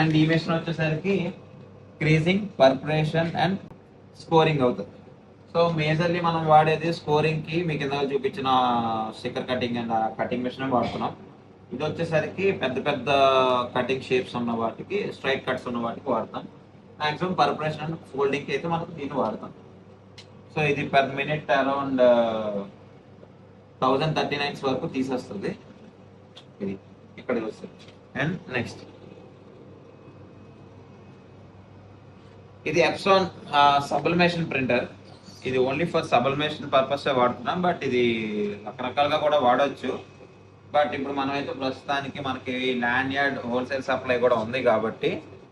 And ఈ machine వచ్చేసరికి creasing, perforation and scoring అవుతుంది. సో మేజర్లీ మనం వాడేది స్కోరింగ్ కి మీకు ఇందాక చూపించిన sticker cutting and cutting machine వాడుతున్నాం. ఇది వచ్చేసరికి పెద్ద పెద్ద కటింగ్ షేప్స్ ఉన్న వాటికి, స్ట్రైట్ కట్స్ ఉన్న వాటికి వాడతాం. మాక్సిమం పర్పరేషన్ అండ్ ఫోల్డింగ్ కి అయితే మనకు దీన్ని వాడతాం. సో ఇది పర్ మినిట్ అరౌండ్ 1039 వరకు తీసేస్తుంది. ఇది ఇక్కడ వస్తుంది. అండ్ నెక్స్ట్ ఇది ఎప్సాన్ సబ్లిమేషన్ ప్రింటర్. ఇది ఓన్లీ ఫర్ సబ్లిమేషన్ పర్పస్ వాడుతున్నాం, బట్ ఇది రకరకాలుగా కూడా వాడవచ్చు. బట్ ఇప్పుడు మనం అయితే ప్రస్తుతానికి మనకి ల్యాండ్ యార్డ్ హోల్సేల్ సప్లై కూడా ఉంది కాబట్టి,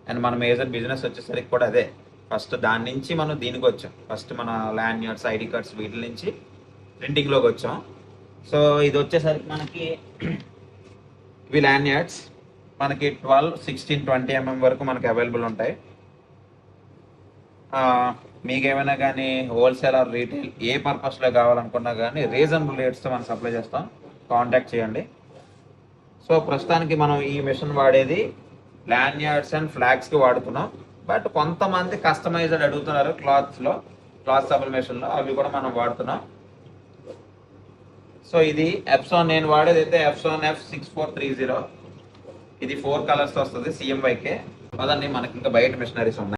అండ్ మన మేజర్ బిజినెస్ వచ్చేసరికి కూడా అదే. ఫస్ట్ దాని నుంచి మనం దీనికి వచ్చాం. ఫస్ట్ మన ల్యాండ్ యార్డ్స్, ఐడి కార్డ్స్ వీటి నుంచి ప్రింటింగ్లోకి వచ్చాం. సో ఇది వచ్చేసరికి మనకి ఇవి ల్యాండ్ యార్డ్స్ మనకి 12, 16, 20 mm వరకు మనకి అవైలబుల్ ఉంటాయి. మీకు ఏమైనా కానీ హోల్సేల్ ఆర్ రీటైల్ ఏ పర్పస్లో కావాలనుకున్నా కానీ రీజనబుల్ రేట్స్తో మనం సప్లై చేస్తాం. కాంటాక్ట్ చేయండి. సో ప్రస్తుతానికి మనం ఈ మిషన్ వాడేది ల్యాండ్ యార్డ్స్ అండ్ ఫ్లాగ్స్కి వాడుతున్నాం. బట్ కొంతమంది కస్టమైజ్డ్ అడుగుతున్నారు క్లాత్ సబ్లిమేషన్లో, అవి కూడా మనం వాడుతున్నాం. సో ఇది ఎప్సాన్, నేను వాడేది అయితే ఎప్సాన్ F6430. ఇది 4 కలర్స్ వస్తుంది CMYK. అదండి మనకి ఇంకా బయట మిషనరీస్ ఉన్నాయి.